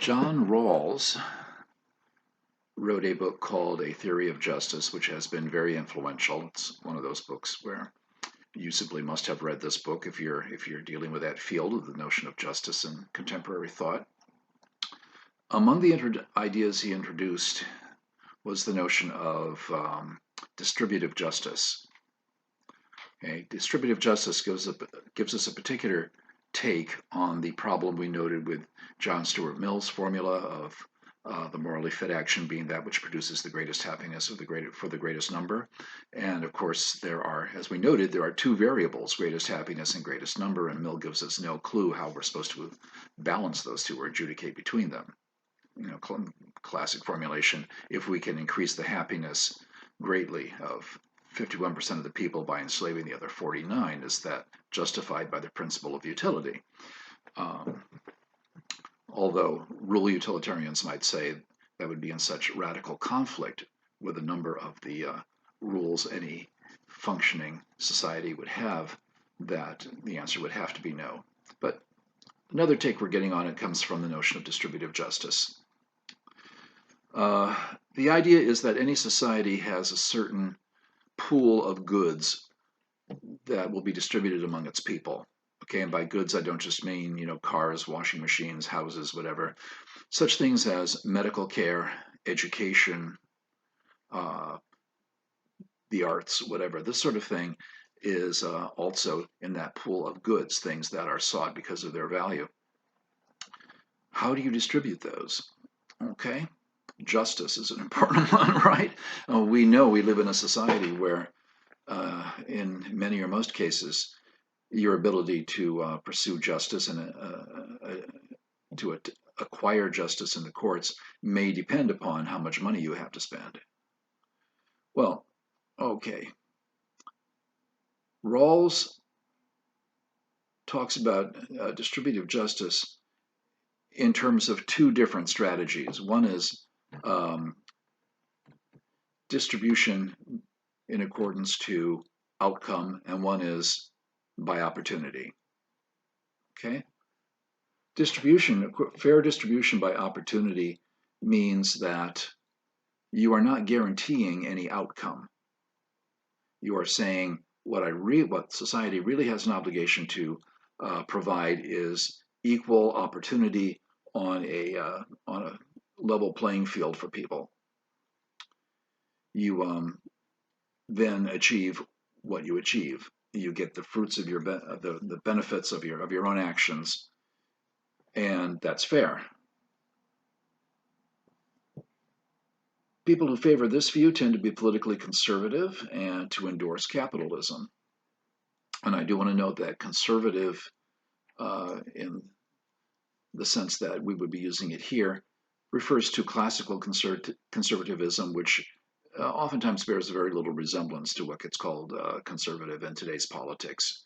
John Rawls wrote a book called A Theory of Justice, which has been very influential. It's one of those books where you simply must have read this book if you're dealing with that field of the notion of justice in contemporary thought. Among the ideas he introduced was the notion of distributive justice. Okay? Distributive justice gives us a particular take on the problem we noted with John Stuart Mill's formula of the morally fit action being that which produces the greatest happiness for the greatest number. And of course, there are, as we noted, there are two variables, greatest happiness and greatest number, and Mill gives us no clue how we're supposed to balance those two or adjudicate between them. Classic formulation, if we can increase the happiness greatly of 51% of the people by enslaving the other 49, is that justified by the principle of utility? Although rule utilitarians might say that would be in such radical conflict with a number of the rules any functioning society would have, that the answer would have to be no. But another take we're getting on it comes from the notion of distributive justice. The idea is that any society has a certain pool of goods that will be distributed among its people. Okay, and by goods I don't just mean, cars, washing machines, houses, whatever. Such things as medical care, education, the arts, whatever. This sort of thing is also in that pool of goods, things that are sought because of their value. How do you distribute those? Okay, justice is an important one, right? We know we live in a society where in many or most cases, your ability to pursue justice and to acquire justice in the courts may depend upon how much money you have to spend. Well, okay. Rawls talks about distributive justice in terms of two different strategies. One is distribution in accordance to outcome, and one is by opportunity. Okay? Fair distribution by opportunity means that you are not guaranteeing any outcome. You are saying what society really has an obligation to provide is equal opportunity on a level playing field for people. You then achieve what you achieve. You get the fruits of the benefits of your own actions, and that's fair. People who favor this view tend to be politically conservative and to endorse capitalism. And I do want to note that conservative, in the sense that we would be using it here, refers to classical conservatism, which oftentimes bears very little resemblance to what gets called conservative in today's politics.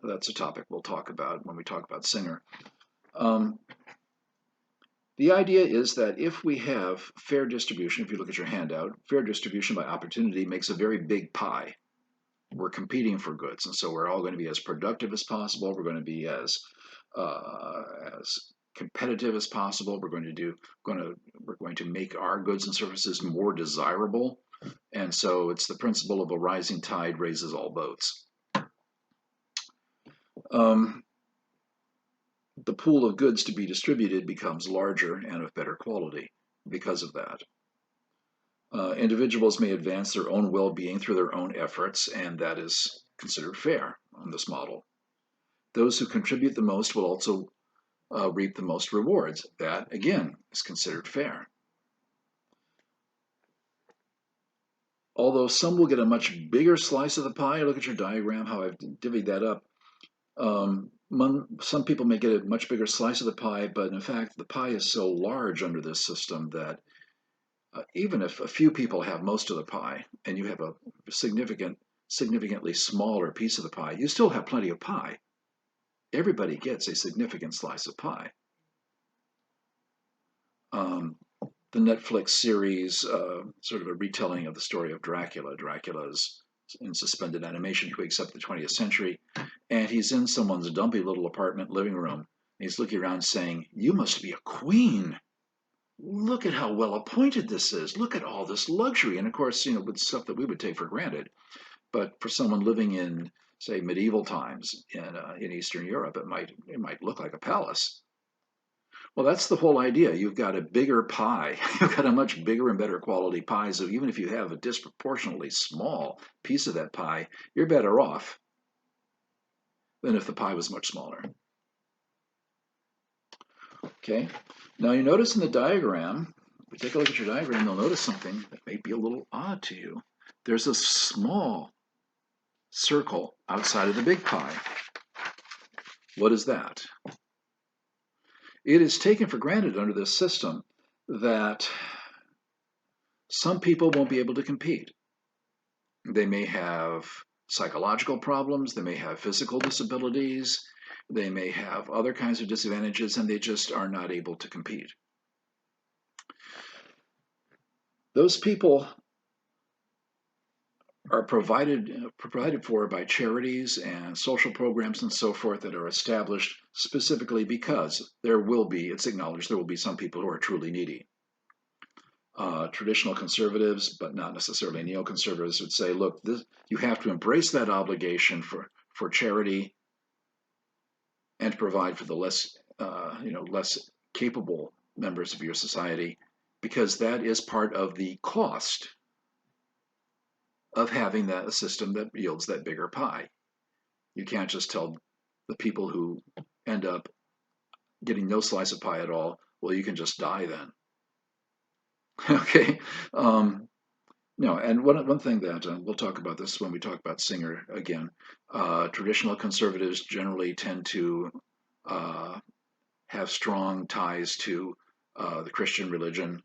That's a topic we'll talk about when we talk about Singer. The idea is that if we have fair distribution, if you look at your handout, fair distribution by opportunity makes a very big pie. We're competing for goods, and so we're all going to be as productive as possible. We're going to be as competitive as possible. We're going to make our goods and services more desirable, and so it's the principle of a rising tide raises all boats. The pool of goods to be distributed becomes larger and of better quality because of that. Individuals may advance their own well-being through their own efforts, and that is considered fair on this model. Those who contribute the most will also reap the most rewards. That, again, is considered fair. Although some will get a much bigger slice of the pie, look at your diagram, how I've divvied that up. Some people may get a much bigger slice of the pie, but in fact, the pie is so large under this system that even if a few people have most of the pie and you have a significantly smaller piece of the pie, you still have plenty of pie. Everybody gets a significant slice of pie. The Netflix series, sort of a retelling of the story of Dracula. Dracula is in suspended animation. He wakes up in the 20th century, and he's in someone's dumpy little apartment living room, He's looking around saying, "You must be a queen. Look at how well appointed this is. Look at all this luxury." And of course, with stuff that we would take for granted. But for someone living in, say, medieval times in Eastern Europe, it might look like a palace. Well, that's the whole idea. You've got a bigger pie. You've got a much bigger and better quality pie. So even if you have a disproportionately small piece of that pie, you're better off than if the pie was much smaller. Okay. Now you notice in the diagram, if we take a look at your diagram, you'll notice something that may be a little odd to you. There's a small circle outside of the big pie. What is that? It is taken for granted under this system that some people won't be able to compete. They may have psychological problems, they may have physical disabilities, they may have other kinds of disadvantages, and they just are not able to compete. Those people are provided for by charities and social programs and so forth that are established specifically because it's acknowledged there will be some people who are truly needy. Traditional conservatives, but not necessarily neoconservatives, would say, look, you have to embrace that obligation for charity and to provide for the less capable members of your society, because that is part of the cost of having a system that yields that bigger pie. You can't just tell the people who end up getting no slice of pie at all, well, you can just die then. Okay. No, and one thing that we'll talk about this when we talk about Singer again. Traditional conservatives generally tend to have strong ties to the Christian religion,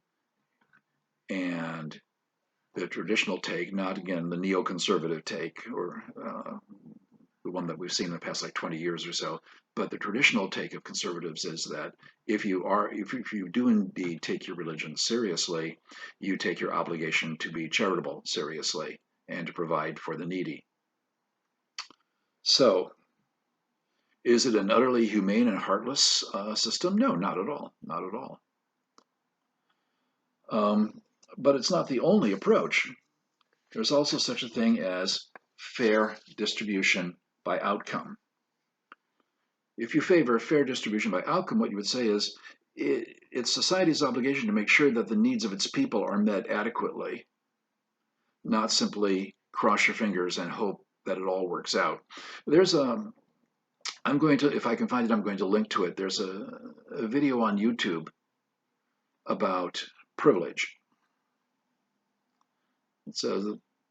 and the traditional take, not again the neoconservative take or the one that we've seen in the past 20 years or so, but the traditional take of conservatives is that if you do indeed take your religion seriously, you take your obligation to be charitable seriously and to provide for the needy. So, is it an utterly humane and heartless system? No, not at all. Not at all. But it's not the only approach. There's also such a thing as fair distribution by outcome. If you favor fair distribution by outcome, what you would say is it's society's obligation to make sure that the needs of its people are met adequately, not simply cross your fingers and hope that it all works out. I'm going to, if I can find it, I'm going to link to it. There's a video on YouTube about privilege. It says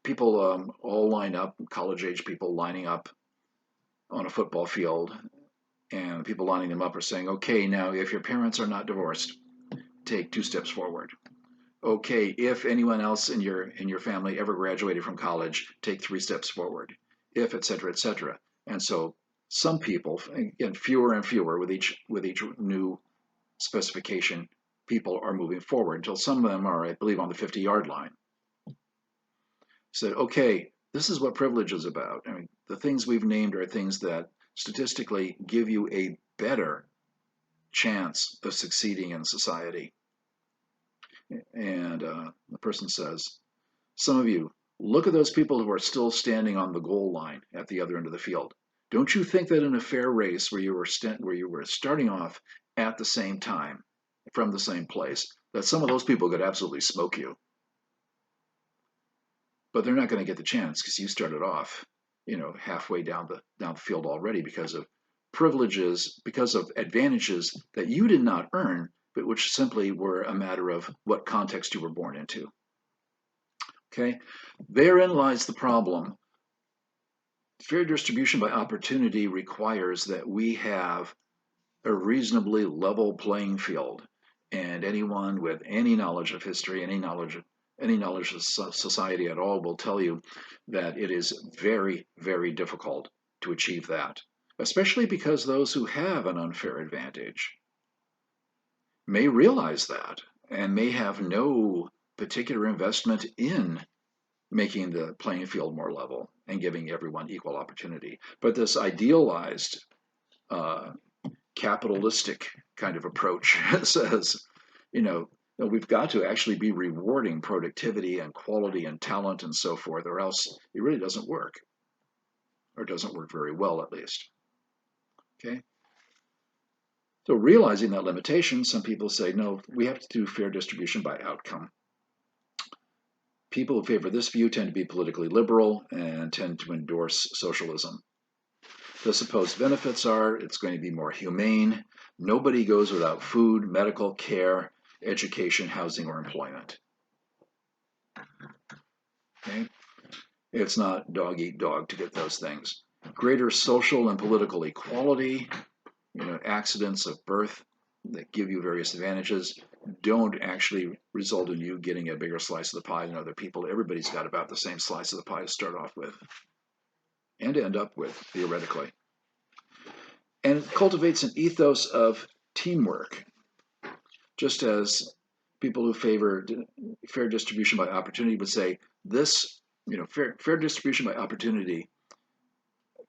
people all line up, college-age people lining up on a football field, and people lining them up are saying, okay, now if your parents are not divorced, take 2 steps forward. Okay, if anyone else in your family ever graduated from college, take 3 steps forward. If, et cetera, et cetera. And so some people, again, fewer and fewer with each new specification, people are moving forward until some of them are, I believe, on the 50-yard line. Said, okay, this is what privilege is about. I mean, the things we've named are things that statistically give you a better chance of succeeding in society. And the person says, some of you, look at those people who are still standing on the goal line at the other end of the field. Don't you think that in a fair race where you were starting off at the same time, from the same place, that some of those people could absolutely smoke you? But they're not going to get the chance because you started off, halfway down the field already because of privileges, because of advantages that you did not earn, but which simply were a matter of what context you were born into. Okay, therein lies the problem. Fair distribution by opportunity requires that we have a reasonably level playing field, and anyone with any knowledge of history, any knowledge of society at all will tell you that it is very, very difficult to achieve that, especially because those who have an unfair advantage may realize that and may have no particular investment in making the playing field more level and giving everyone equal opportunity. But this idealized capitalistic kind of approach says, you know, we've got to actually be rewarding productivity and quality and talent and so forth, or else it really doesn't work, or doesn't work very well at least. Okay. So realizing that limitation, some people say, no, we have to do fair distribution by outcome. People who favor this view tend to be politically liberal and tend to endorse socialism. The supposed benefits are it's going to be more humane. Nobody goes without food, medical care, education, housing, or employment. Okay? It's not dog eat dog to get those things. Greater social and political equality, accidents of birth that give you various advantages don't actually result in you getting a bigger slice of the pie than other people. Everybody's got about the same slice of the pie to start off with and to end up with, theoretically. And it cultivates an ethos of teamwork, just as people who favor fair distribution by opportunity would say this, fair distribution by opportunity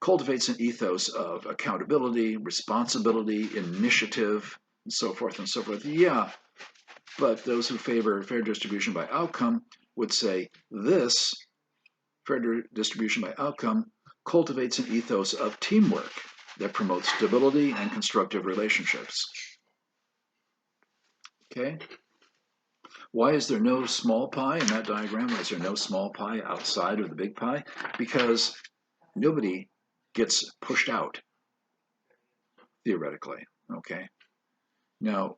cultivates an ethos of accountability, responsibility, initiative, and so forth and so forth. Yeah, but those who favor fair distribution by outcome would say this, fair distribution by outcome, cultivates an ethos of teamwork that promotes stability and constructive relationships. Okay? Why is there no small pie in that diagram? Why is there no small pie outside of the big pie? Because nobody gets pushed out, theoretically. Okay? Now,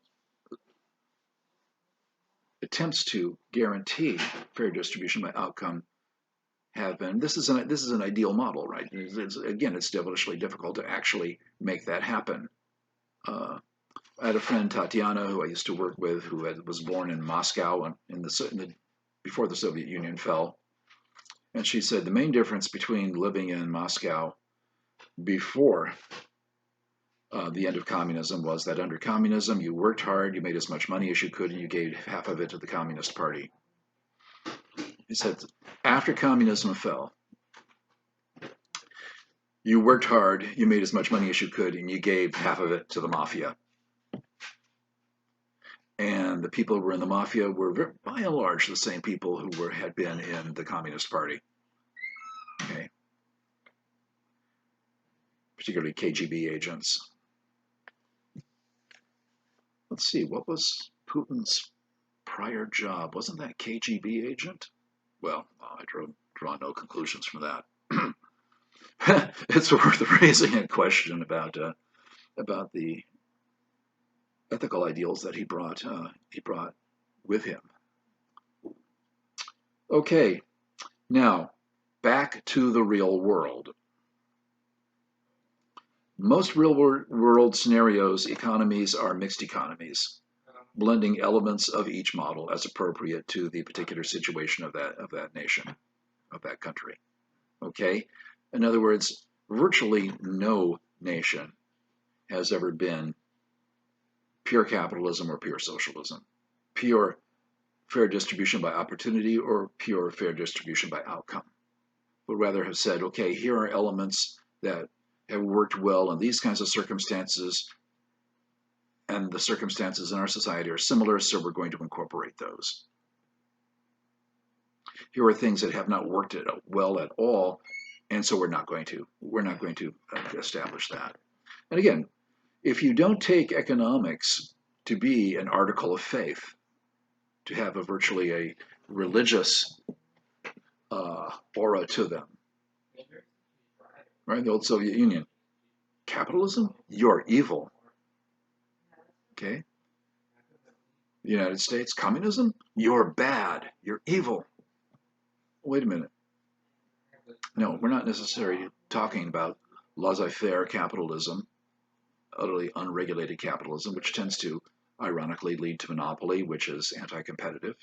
attempts to guarantee fair distribution by outcome have been, this is an ideal model, right? Again, it's devilishly difficult to actually make that happen. I had a friend, Tatiana, who I used to work with, who was born in Moscow before the Soviet Union fell. And she said the main difference between living in Moscow before the end of communism was that under communism, you worked hard, you made as much money as you could, and you gave half of it to the Communist Party. He said, after communism fell, you worked hard, you made as much money as you could, and you gave half of it to the mafia. And the people who were in the mafia were, by and large, the same people who had been in the Communist Party. Okay. Particularly KGB agents. Let's see, what was Putin's prior job? Wasn't that KGB agent? Well, I draw no conclusions from that. It's worth raising a question about the ethical ideals that he brought with him. Okay, now back to the real world. Most real-world scenarios, economies are mixed economies, blending elements of each model as appropriate to the particular situation of that nation, of that country. Okay? In other words, virtually no nation has ever been pure capitalism or pure socialism, pure fair distribution by opportunity or pure fair distribution by outcome, but rather have said, okay, here are elements that have worked well in these kinds of circumstances, and the circumstances in our society are similar, so we're going to incorporate those. Here are things that have not worked well at all, and so we're not going to establish that. And again, if you don't take economics to be an article of faith, to have virtually a religious aura to them, right? The old Soviet Union. Capitalism? You're evil. Okay? The United States, communism? You're bad. You're evil. Wait a minute. No, we're not necessarily talking about laissez-faire capitalism, utterly unregulated capitalism, which tends to, ironically, lead to monopoly, which is anti-competitive,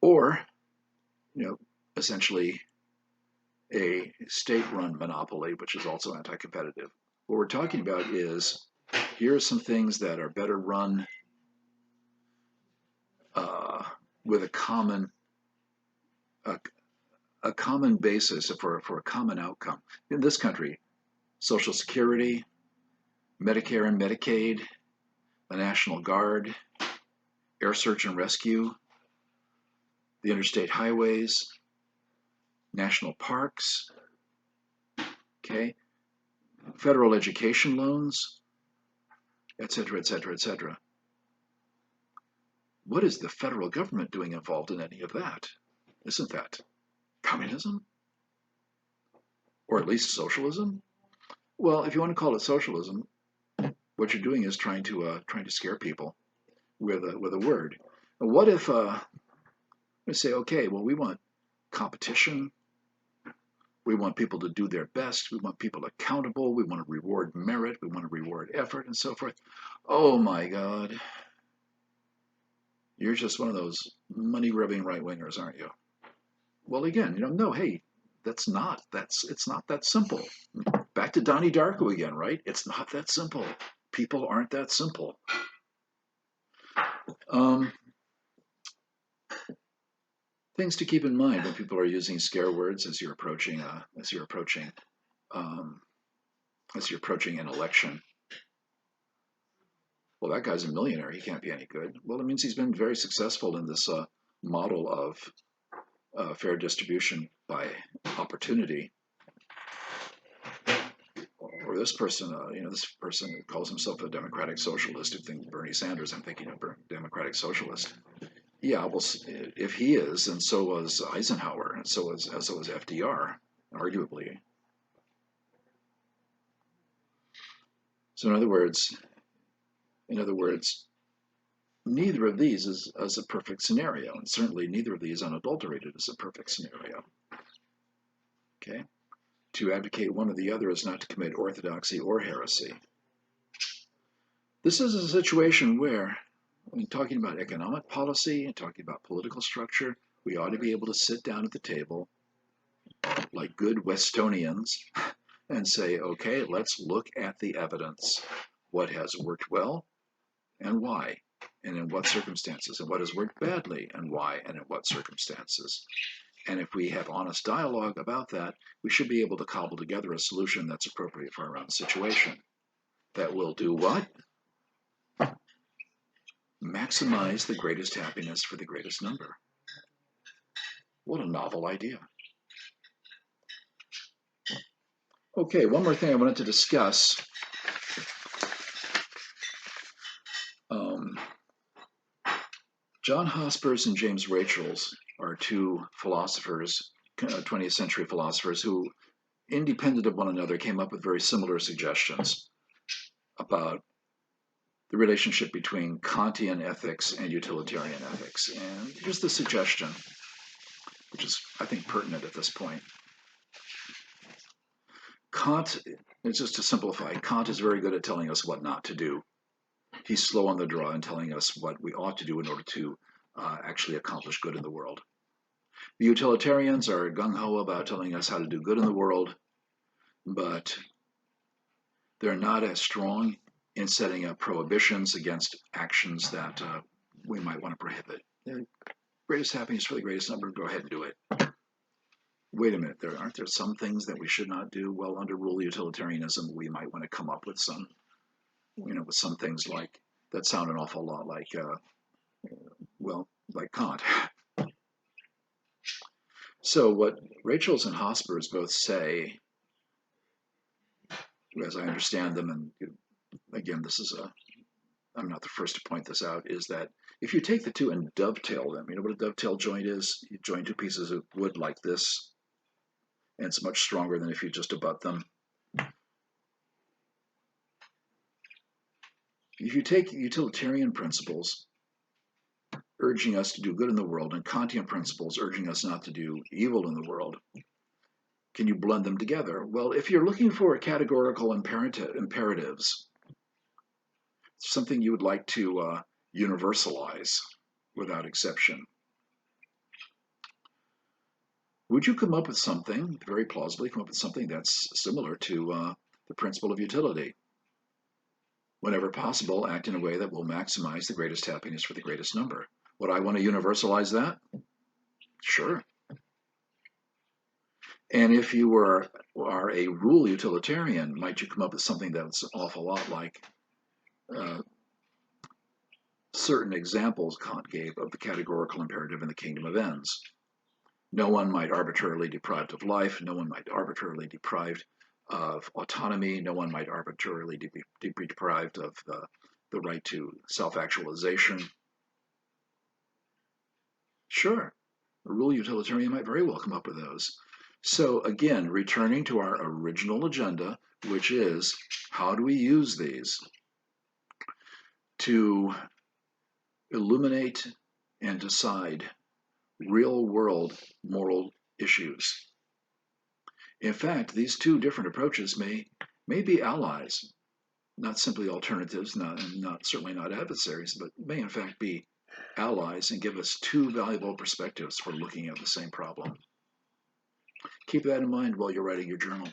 or, essentially a state-run monopoly, which is also anti-competitive. What we're talking about is, here are some things that are better run with a common basis for a common outcome. In this country, Social Security, Medicare and Medicaid, the National Guard, air search and rescue, the interstate highways, national parks, okay, federal education loans, etc., etc., etc. What is the federal government doing involved in any of that? Isn't that communism? Or at least socialism? Well, if you want to call it socialism, what you're doing is trying to scare people with a word. What if we say, okay, well, we want competition, we want people to do their best, we want people accountable, we want to reward merit, we want to reward effort, and so forth. Oh my God, you're just one of those money-grubbing right-wingers, aren't you? Well, again, no, hey, it's not that simple. Back to Donnie Darko again, right? It's not that simple. People aren't that simple. Things to keep in mind when people are using scare words as you're approaching an election. Well, that guy's a millionaire. He can't be any good. Well, it means he's been very successful in this model of fair distribution by opportunity. Or this person, this person who calls himself a democratic socialist, who thinks Bernie Sanders, I'm thinking of democratic socialist. Yeah, well, if he is, and so was Eisenhower, and so was FDR, arguably. So in other words, neither of these is a perfect scenario, and certainly neither of these unadulterated is a perfect scenario. Okay? To advocate one or the other is not to commit orthodoxy or heresy. This is a situation where, when talking about economic policy and talking about political structure, we ought to be able to sit down at the table like good Westonians and say, okay, let's look at the evidence. What has worked well and why, and in what circumstances, and what has worked badly and why, and in what circumstances. And if we have honest dialogue about that, we should be able to cobble together a solution that's appropriate for our own situation. That will do what? Maximize the greatest happiness for the greatest number. What a novel idea. Okay, one more thing I wanted to discuss. John Hospers and James Rachels are two philosophers, 20th century philosophers, who, independent of one another, came up with very similar suggestions about the relationship between Kantian ethics and utilitarian ethics. And here's the suggestion, which is, I think, pertinent at this point. Kant, it's just to simplify, Kant is very good at telling us what not to do. He's slow on the draw in telling us what we ought to do in order to actually accomplish good in the world. The utilitarians are gung-ho about telling us how to do good in the world, but they're not as strong in setting up prohibitions against actions that we might want to prohibit. The greatest happiness for the greatest number, go ahead and do it. Wait a minute, aren't there some things that we should not do? Well, under rule utilitarianism, we might want to come up with some, with some things like that sound an awful lot like, like Kant. So what Rachels and Hospers both say, as I understand them, and again, I'm not the first to point this out, is that if you take the two and dovetail them, you know what a dovetail joint is? You join two pieces of wood like this, and it's much stronger than if you just abut them. If you take utilitarian principles urging us to do good in the world and Kantian principles urging us not to do evil in the world, can you blend them together? Well, if you're looking for categorical imperatives, something you would like to universalize without exception, would you come up with something, very plausibly come up with something that's similar to the principle of utility? Whenever possible, act in a way that will maximize the greatest happiness for the greatest number. Would I want to universalize that? Sure. And if you are a rule utilitarian, might you come up with something that's an awful lot like uh, certain examples Kant gave of the categorical imperative in the kingdom of ends? No one might arbitrarily deprived of life. No one might arbitrarily deprived of autonomy. No one might arbitrarily be deprived of the right to self-actualization. Sure, a rule utilitarian might very well come up with those. So again, returning to our original agenda, which is how do we use these to illuminate and decide real-world moral issues. In fact, these two different approaches may be allies, not simply alternatives, certainly not adversaries, but may in fact be allies and give us two valuable perspectives for looking at the same problem. Keep that in mind while you're writing your journal.